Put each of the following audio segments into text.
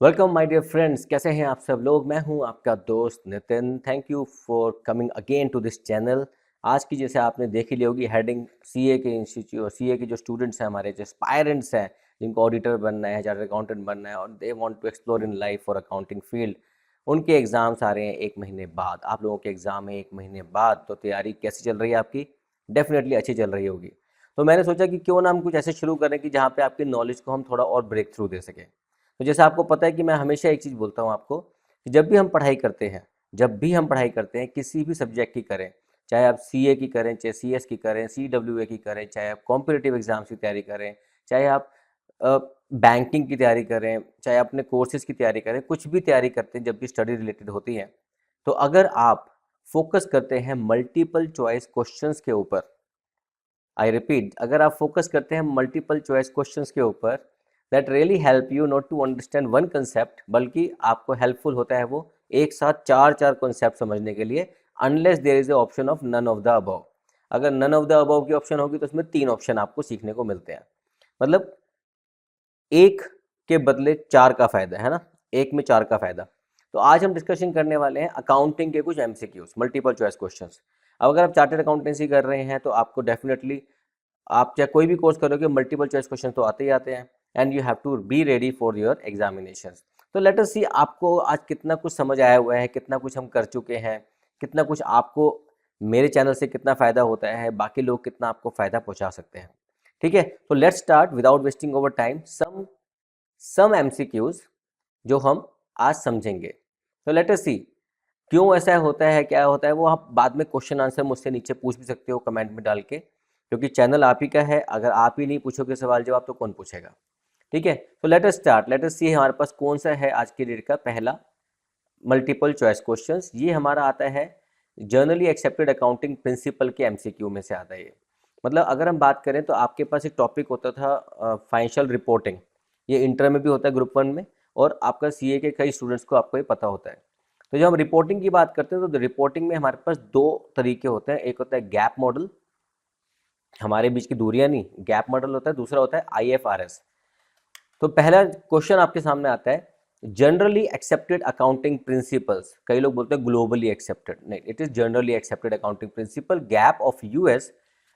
Welcome my dear friends, कैसे हैं आप सब लोग। मैं हूं आपका दोस्त Nitin. Thank you for coming again to this channel. आज की जैसे आपने देखी ली होगी हेडिंग, सीए के इंस्टीट्यूट, सीए के जो स्टूडेंट्स हैं, हमारे जो एस्पायरेंट्स हैं, जिनको ऑडिटर बनना है, चार्टर्ड अकाउंटेंट बनना है और they want to explore in life for accounting field, उनके एग्ज़ाम्स आ रहे हैं 1 महीने बाद। आप लोगों के एग्ज़ाम है 1 महीने बाद, तो तैयारी कैसी चल रही है आपकी? डेफिनेटली अच्छी चल रही होगी। तो मैंने सोचा कि क्यों ना हम कुछ ऐसे शुरू करें कि जहाँ पे आपकी नॉलेज को हम थोड़ा और ब्रेक थ्रू दे सकें। तो जैसे आपको पता है कि मैं हमेशा एक चीज़ बोलता हूँ आपको कि जब भी हम पढ़ाई करते हैं किसी भी सब्जेक्ट की करें, चाहे आप सीए की करें, चाहे सीएस की करें, सीडब्ल्यूए की करें, चाहे आप कॉम्पिटिटिव एग्जाम्स की तैयारी करें, चाहे आप बैंकिंग की तैयारी करें, चाहे अपने कोर्सेज की तैयारी करें, कुछ भी तैयारी करते हैं जब भी स्टडी रिलेटेड होती है, तो अगर आप फोकस करते हैं मल्टीपल चॉइस क्वेश्चंस के ऊपर, आई रिपीट, अगर आप फोकस करते हैं मल्टीपल चॉइस क्वेश्चंस के ऊपर, that really help you not to understand one concept, बल्कि आपको हेल्पफुल होता है वो एक साथ चार चार कॉन्सेप्ट समझने के लिए, unless there is a option of none of the above. अगर नन ऑफ द अबव की ऑप्शन होगी तो उसमें 3 ऑप्शन आपको सीखने को मिलते हैं। मतलब एक के बदले 4 का फायदा है ना, एक में 4 का फायदा। तो आज हम डिस्कशन करने वाले हैं अकाउंटिंग के कुछ एमसीक्यूज, मल्टीपल चॉइस क्वेश्चंस। अब अगर आप चार्टर्ड अकाउंटेंसी कर रहे हैं तो आपको डेफिनेटली, आप चाहे कोई भी कोर्स करोगे, मल्टीपल चॉइस क्वेश्चन तो आते ही आते हैं, and you have to be ready for your examination. तो लेट अस सी आपको आज कितना कुछ समझ आया हुआ है, कितना कुछ हम कर चुके हैं, कितना कुछ आपको मेरे चैनल से कितना फ़ायदा होता है, बाकी लोग कितना आपको फ़ायदा पहुंचा सकते हैं। ठीक है, तो let's start without wasting over time some MCQs जो हम आज समझेंगे। तो लेट अस सी क्यों ऐसा होता है, क्या होता है, वो आप बाद में क्वेश्चन आंसर मुझसे नीचे पूछ भी सकते हो कमेंट में डाल के, क्योंकि चैनल आप ही का है। अगर आप ही नहीं पूछोगे सवाल जवाब तो कौन पूछेगा। ठीक है, तो let us start, let us see हमारे पास कौन सा है आज की डेट का पहला मल्टीपल चॉइस क्वेश्चंस। ये हमारा आता है जर्नली एक्सेप्टेड अकाउंटिंग प्रिंसिपल के एमसीक्यू में से आता है ये। मतलब अगर हम बात करें तो आपके पास एक टॉपिक होता था फाइनेंशियल रिपोर्टिंग, ये इंटर में भी होता है ग्रुप 1 में, और आपका सीए के कई स्टूडेंट्स को आपको ये पता होता है। तो जब हम रिपोर्टिंग की बात करते हैं तो रिपोर्टिंग में हमारे पास 2 तरीके होते हैं। एक होता है गैप मॉडल, हमारे बीच की दूरियां नहीं, गैप मॉडल होता है। दूसरा होता है आईएफआरएस। तो पहला क्वेश्चन आपके सामने आता है, जनरली एक्सेप्टेड अकाउंटिंग प्रिंसिपल्स। कई लोग बोलते हैं ग्लोबली एक्सेप्टेड, नहीं, it is generally accepted accounting principle GAAP of US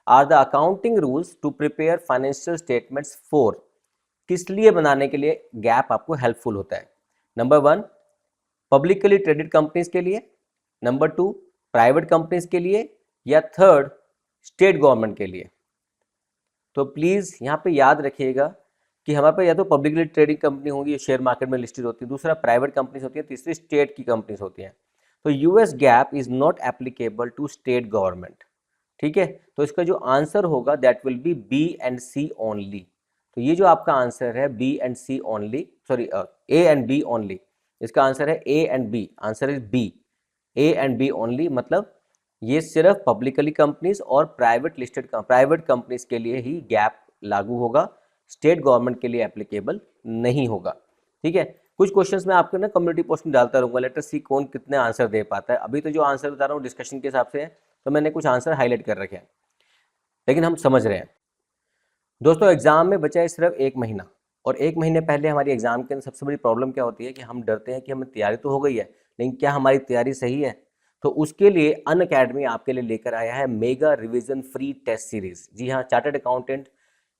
are the accounting rules to prepare financial statements for. किस लिए बनाने के लिए गैप आपको हेल्पफुल होता है? नंबर 1, पब्लिकली ट्रेडेड कंपनीज के लिए, नंबर 2, प्राइवेट कंपनीज के लिए, या थर्ड, स्टेट गवर्नमेंट के लिए। तो प्लीज़ यहाँ पे याद रखिएगा कि हमारे पास या तो पब्लिकली ट्रेडिंग कंपनी होगी, शेयर मार्केट में लिस्टेड होती है, दूसरा प्राइवेट कंपनीज होती है, तीसरी स्टेट की कंपनीज होती हैं। तो US GAAP is not applicable to state government. ठीक है, तो इसका जो आंसर होगा that will be B and C only. तो ये जो आपका आंसर है B and C only, sorry A and B only, इसका आंसर है A and B, answer is B, A and B only. मतलब ये सिर्फ पब्लिकली कंपनीज और प्राइवेट कंपनीज के लिए ही गैप लागू होगा, स्टेट गवर्नमेंट के लिए एप्लीकेबल नहीं होगा। ठीक है, कुछ क्वेश्चंस में आपको ना कम्युनिटी पोस्ट में डालता रहूंगा, लेट अस सी कौन कितने आंसर दे पाता है। अभी तो जो आंसर बता रहा हूँ डिस्कशन के हिसाब से है, तो मैंने कुछ आंसर हाईलाइट कर रखे हैं, लेकिन हम समझ रहे हैं। दोस्तों एग्जाम में बचा है सिर्फ 1 महीना, और 1 महीने पहले हमारी एग्जाम के अंदर सबसे बड़ी प्रॉब्लम क्या होती है कि हम डरते हैं कि हमें तैयारी तो हो गई है, लेकिन क्या हमारी तैयारी सही है? तो उसके लिए अनअकैडमी आपके लिए लेकर आया है mega revision free test series. जी हाँ, chartered accountant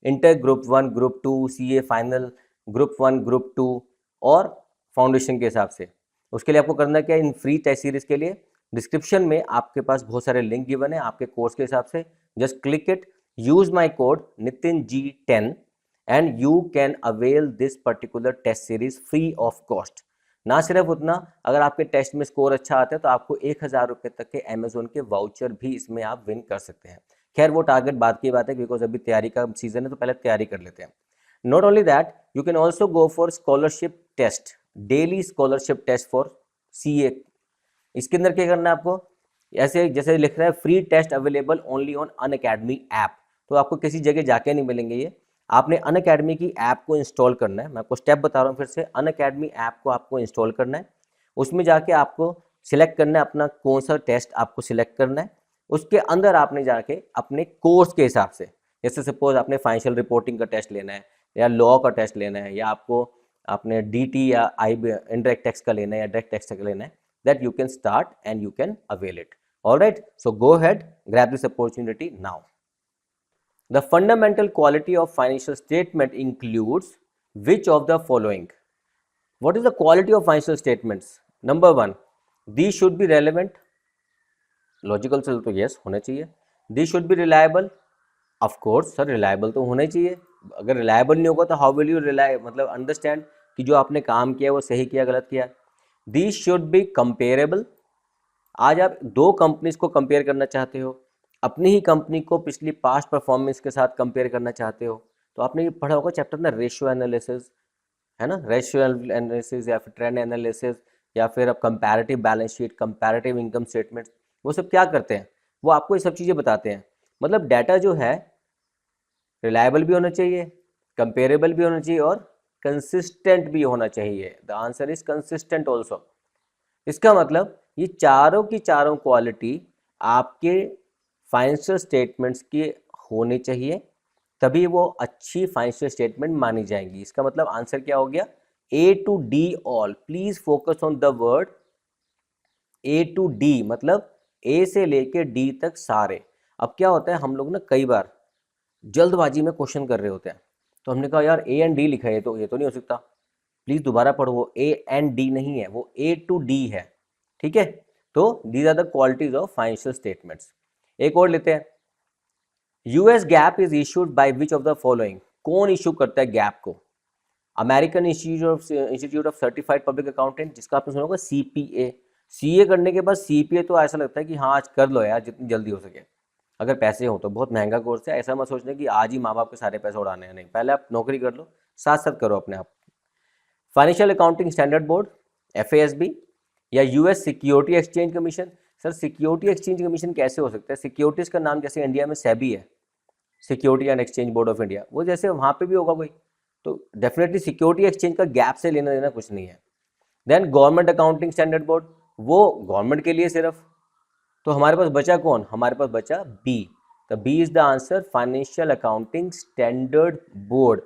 inter group 1, group 2, CA final, group 1, group 2 और फाउंडेशन के हिसाब से। उसके लिए आपको करना क्या है, इन फ्री टेस्ट सीरीज के लिए डिस्क्रिप्शन में आपके पास बहुत सारे लिंक गिवन है आपके कोर्स के हिसाब से। Just click it, use my code niting10 and you can avail this particular test series free of cost। ना सिर्फ उतना, अगर आपके टेस्ट में स्कोर अच्छा आता है तो आपको 1000 रुपये तक के अमेजोन के वाउचर भी इसमें आप विन कर सकते हैं। खैर वो टारगेट बाद की बात है, बिकॉज अभी तैयारी का सीजन है तो पहले तैयारी कर लेते हैं। Not only that, you can also go for scholarship test, daily scholarship test for CA. इसके अंदर क्या करना है आपको, ऐसे जैसे लिख रहा है free test available only on Unacademy app, तो आपको किसी जगह जाके नहीं मिलेंगे ये। आपने अनअकैडमी की ऐप को इंस्टॉल करना है। मैं आपको स्टेप बता रहा हूँ फिर से, अनअकैडमी ऐप को आपको इंस्टॉल करना है, उसमें जाके आपको सिलेक्ट करना है अपना कौन सा टेस्ट आपको सिलेक्ट करना है। उसके अंदर आपने जाके अपने कोर्स के हिसाब से, जैसे सपोज आपने फाइनेंशियल रिपोर्टिंग का टेस्ट लेना है, या लॉ का टेस्ट लेना है, या आपको आपने DT या IB indirect tax का लेना है या direct tax का लेना है, that you can start and you can avail it. All right, so go ahead, grab this opportunity now. The fundamental quality of financial statement includes which of the following? What is the quality of financial statements? Number one, these should be relevant. Logical से तो yes होना चाहिए. These should be reliable. Of course sir reliable तो होना ही चाहिए. अगर reliable नहीं होगा तो हाउ विल यू रिलाय मतलब अंडरस्टैंड कि जो आपने काम किया वो सही किया गलत किया. This should be comparable. आज आप दो कंपनीज को कंपेयर करना चाहते हो, अपनी ही कंपनी को पिछली पास्ट परफॉर्मेंस के साथ कंपेयर करना चाहते हो, तो आपने ये पढ़ा होगा चैप्टर ना रेशियो एनालिसिस, है ना, रेशियो एनालिसिस या फिर ट्रेंड एनालिसिस या फिर अब comparative balance sheet, comparative income statement. वो सब क्या करते हैं, वो आपको ये सब चीज़ें बताते हैं. मतलब डाटा जो है रिलायबल भी होना चाहिए, कंपेरेबल भी होना चाहिए और कंसिस्टेंट भी होना चाहिए. The answer is consistent also. इसका मतलब ये चारों की चारों क्वालिटी आपके फाइनेंशियल स्टेटमेंट्स की होनी चाहिए, तभी वो अच्छी फाइनेंशियल स्टेटमेंट मानी जाएंगी. इसका मतलब आंसर क्या हो गया, A to D all. Please focus on the word A to D, मतलब A से लेके D तक सारे. अब क्या होता है, हम लोग ना कई बार जल्दबाजी में क्वेश्चन कर रहे होते हैं, तो हमने कहा यार A and D लिखा है, तो ये तो नहीं हो सकता, प्लीज दोबारा पढ़ो, वो A and D नहीं है, वो A to D है. ठीक है, तो these are the qualities of financial statements. एक और लेते हैं. US GAAP is issued by which of the following. कौन इशू करता है गैप को? American Institute of Certified Public Accountant, जिसका आपने सुना होगा CPA. CA करने के बाद CPA तो ऐसा लगता है कि हाँ आज कर लो यार जितनी जल्दी हो सके, अगर पैसे हो तो. बहुत महंगा कोर्स है, ऐसा मत सोचना कि आज ही माँ बाप के सारे पैसे उड़ाने हैं, नहीं, पहले आप नौकरी कर लो, साथ साथ करो अपने आप. Financial accounting standard board FASB या US security exchange commission. Sir security exchange commission कैसे हो सकता है? सिक्योरिटीज का नाम जैसे इंडिया में सेबी है, security and exchange board of India, वो जैसे वहाँ पे भी होगा कोई, तो डेफिनेटली सिक्योरिटी एक्सचेंज का गैप से लेना देना कुछ नहीं है. Then government accounting standard board, वो गवर्नमेंट के लिए सिर्फ. तो हमारे पास बचा कौन? हमारे पास बचा B. तो B is the answer, financial accounting standard board.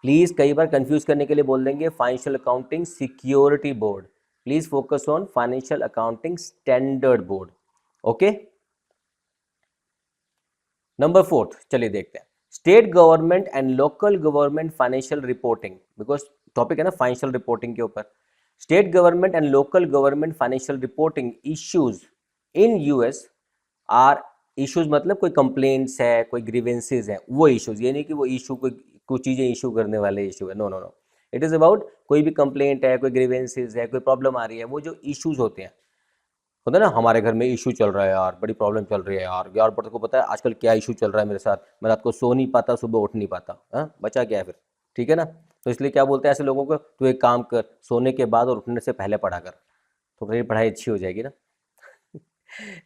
Please कई बार कंफ्यूज करने के लिए बोल देंगे financial accounting security board. Please focus on financial accounting standard board. Okay, number 4, चलिए देखते हैं. State government and local government financial reporting, because topic है ना फाइनेंशियल रिपोर्टिंग के ऊपर. State government and local government financial reporting issues in US are. Issues मतलब कोई complaints है, कोई ग्रीवेंसेज है, वो इश्यूज. ये नहीं कि वो इशू कोई कुछ चीज़ें इशू करने वाले इशू है, no no no. It is about कोई भी कंप्लेंट है, कोई ग्रीवेंसेज है, कोई प्रॉब्लम आ रही है, वो जो इश्यूज होते हैं. होता है ना, हमारे घर में इशू चल रहा है यार, बड़ी प्रॉब्लम चल रही है यार, यार पर को पता है आजकल क्या इशू चल रहा है मेरे साथ, मैं रात को सो नहीं पाता, सुबह उठ नहीं पाता. हाँ, बचा क्या है फिर? ठीक है ना. तो इसलिए क्या बोलते हैं ऐसे लोगों को, तू एक काम कर, सोने के बाद और उठने से पहले पढ़ा कर, तो तेरी पढ़ाई अच्छी हो जाएगी ना.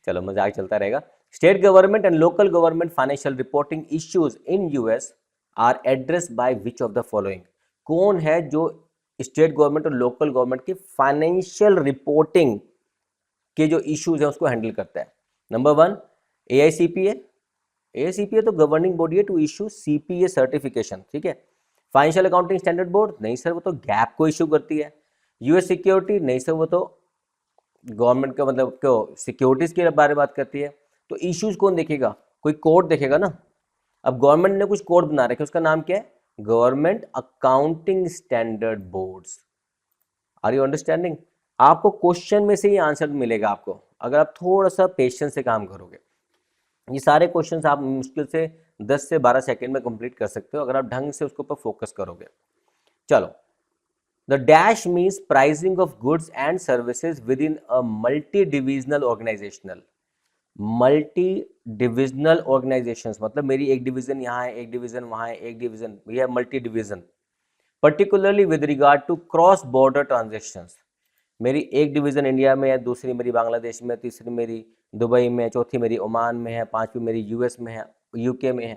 चलो मजाक चलता रहेगा. State government and local government financial reporting issues in US are addressed by which of the following. कौन है जो स्टेट गवर्नमेंट और लोकल गवर्नमेंट की फाइनेंशियल रिपोर्टिंग के जो इश्यूज हैं उसको हैंडल करता है? Number 1 AICPA. AICPA तो गवर्निंग बॉडी है टू इशू CPA सर्टिफिकेशन. ठीक है. फाइनेंशियल अकाउंटिंग स्टैंडर्ड बोर्ड, नहीं सर वो तो गैप को इशू करती है. US सिक्योरिटी, नहीं सर वो तो गवर्नमेंट का मतलब क्यों सिक्योरिटीज के बारे में बात करती है. तो इश्यूज कौन देखेगा? कोई कोड देखेगा ना. अब गवर्नमेंट ने कुछ कोड बना रखे, उसका नाम क्या है? Government accounting standard boards. Are you understanding? आपको क्वेश्चन में से ही आंसर मिलेगा आपको, अगर आप थोड़ा सा पेशेंस से काम करोगे. ये सारे क्वेश्चंस आप मुश्किल से 10 से 12 सेकंड में कंप्लीट कर सकते हो अगर आप ढंग से उसके ऊपर फोकस करोगे. चलो, the dash means pricing of goods and services within a multi divisional organisational. Multi divisional organisations मतलब मेरी एक डिवीजन यहाँ है, एक डिवीजन वहाँ है, एक डिवीजन, यह multi division. Particularly with regard to cross border transactions. मेरी एक डिवीज़न इंडिया में है, दूसरी मेरी बांग्लादेश में, तीसरी मेरी दुबई में, चौथी मेरी ओमान में है, पांचवी मेरी US में है, UK में है.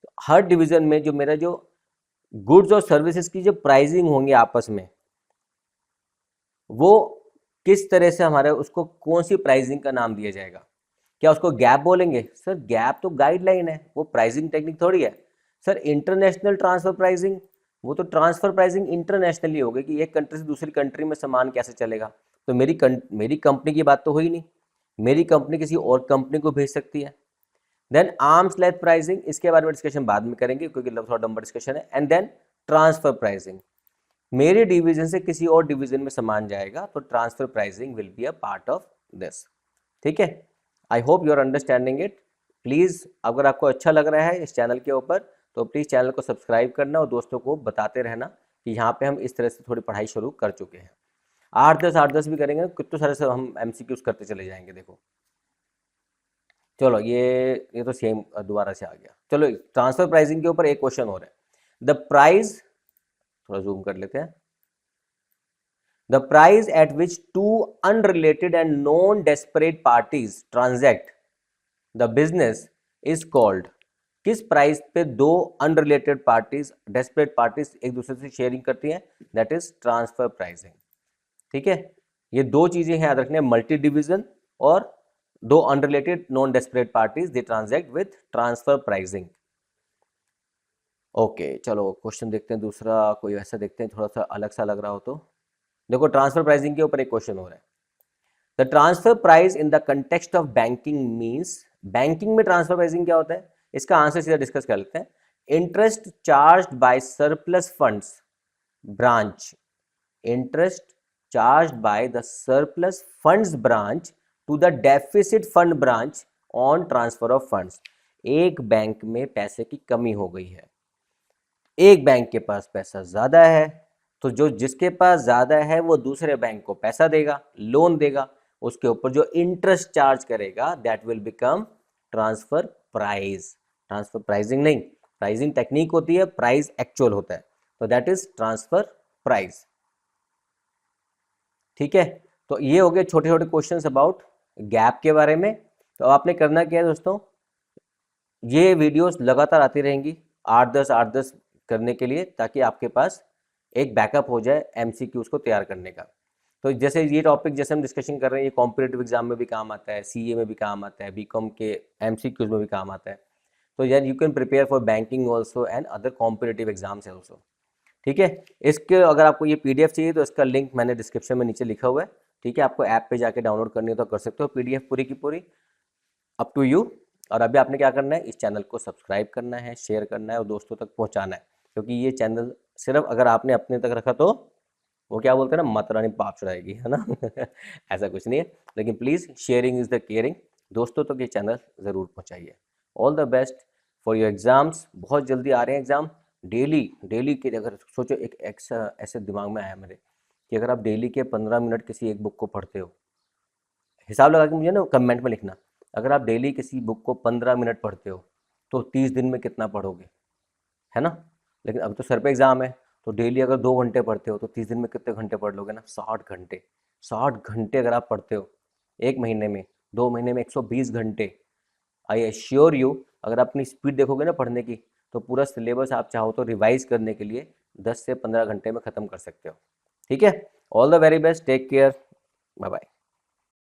तो हर डिवीज़न में जो मेरा जो गुड्स और सर्विसेज की जो प्राइसिंग होंगे आपस में, वो किस तरह से हमारे उसको कौन सी प्राइसिंग का नाम दिया जाएगा? क्या उसको गैप बोलेंगे? सर गैप तो गाइडलाइन है, वो प्राइसिंग टेक्निक थोड़ी है. सर इंटरनेशनल ट्रांसफर प्राइसिंग, वो तो ट्रांसफर प्राइसिंग इंटरनेशनली हो गई कि एक कंट्री से दूसरी कंट्री में सामान कैसे चलेगा। तो मेरी कंपनी की बात तो हुई नहीं, मेरी कंपनी किसी और कंपनी को भेज सकती है। देन आर्म्स लेंथ प्राइसिंग, इसके बारे में डिस्कशन बाद में करेंगे क्योंकि थोड़ा लंबा डिस्कशन है। एंड देन ट्रांसफर प्राइसिंग, मेरे डिवीजन से किसी और डिवीजन में सामान जाएगा तो transfer pricing will be a part of this. ठीक है, I hope you are understanding it. Please अगर आपको अच्छा लग रहा है इस चैनल के ऊपर तो प्लीज़ चैनल को सब्सक्राइब करना और दोस्तों को बताते रहना कि यहाँ पे हम इस तरह से थोड़ी पढ़ाई शुरू कर चुके हैं। 8-10 भी करेंगे, कितने सारे से हम MCQs करते चले जाएंगे। देखो चलो ये तो सेम दोबारा से आ गया। चलो ट्रांसफर प्राइसिंग के ऊपर एक क्वेश्चन हो रहा है। द प्राइस, थोड़ा जूम कर लेते हैं। The price at which two unrelated and non desperate parties transact the business is called, किस प्राइस पे दो अनरिलेटेड पार्टीज, डेस्परेट पार्टीज एक दूसरे से शेयरिंग करती हैं, दैट इज ट्रांसफर प्राइसिंग। ठीक है, ये दो चीजें हैं याद रखने, मल्टी डिवीजन और दो unrelated non desperate parties they transact with transfer pricing. Okay चलो क्वेश्चन देखते हैं दूसरा, कोई ऐसा देखते हैं थोड़ा सा अलग सा लग रहा हो तो। देखो ट्रांसफर प्राइसिंग के ऊपर एक क्वेश्चन हो रहा है। The transfer price in the context of banking means, banking में ट्रांसफर प्राइसिंग क्या होता है, इसका आंसर सीधा डिस्कस कर लेते हैं। Interest charged by surplus funds branch, interest charged by the surplus funds branch to the deficit fund branch on transfer of funds. एक बैंक में पैसे की कमी हो गई है, एक बैंक के पास पैसा ज़्यादा है, तो जो जिसके पास ज़्यादा है वो दूसरे बैंक को पैसा देगा, लोन देगा, उसके ऊपर जो इंटरेस्ट चार्ज करेगा that will become transfer price. Transfer pricing नहीं, प्राइसिंग टेक्निक होती है, प्राइस एक्चुअल होता है, तो दैट इज ट्रांसफर प्राइस। ठीक है, तो ये हो गए छोटे छोटे क्वेश्चंस अबाउट गैप के बारे में। तो आपने करना क्या है दोस्तों, ये वीडियोस लगातार आती रहेंगी 8-10 करने के लिए, ताकि आपके पास एक बैकअप हो जाए MCQs को तैयार करने का। तो जैसे ये टॉपिक जैसे हम डिस्कशन कर रहे हैं ये कॉम्पिटेटिव एग्जाम में भी काम आता है, CA में भी काम आता है, BCom के MCQs में भी काम आता है। तो यार you can prepare for banking also and other competitive exams also. ठीक है, इसके अगर आपको ये PDF चाहिए तो इसका लिंक मैंने डिस्क्रिप्शन में नीचे लिखा हुआ है। ठीक है, आपको ऐप पे जाके डाउनलोड करनी हो तो कर सकते हो, PDF पूरी की पूरी अप टू यू। और अभी आपने क्या करना है, इस चैनल को सब्सक्राइब करना है, शेयर करना है और दोस्तों तक पहुंचाना है, क्योंकि ये चैनल सिर्फ अगर आपने अपने तक रखा तो वो क्या बोलते हैं ना, माता रानी पाप चढ़ाएगी, है ना ऐसा कुछ नहीं है, लेकिन please sharing is the caring, दोस्तों तक ये चैनल ज़रूर पहुँचाइए। All the best for your exams, बहुत जल्दी आ रहे हैं एग्ज़ाम। डेली के अगर सोचो, एक ऐसे दिमाग में आया मेरे कि अगर आप डेली के 15 मिनट किसी एक बुक को पढ़ते हो, हिसाब लगा के मुझे ना कमेंट में लिखना, अगर आप डेली किसी बुक को 15 मिनट पढ़ते हो तो 30 दिन में कितना पढ़ोगे, है ना। लेकिन अब तो सर पे एग्ज़ाम है, तो डेली अगर 2 घंटे पढ़ते हो तो 30 दिन में कितने घंटे पढ़ लोगे ना, 60 घंटे। 60 घंटे अगर आप पढ़ते हो एक महीने में, 2 महीने में 120 घंटे। आई एश्योर यू, अगर आप अपनी स्पीड देखोगे ना पढ़ने की, तो पूरा सिलेबस आप चाहो तो रिवाइज करने के लिए 10 से 15 घंटे में ख़त्म कर सकते हो। ठीक है, all the very best, take care, bye bye.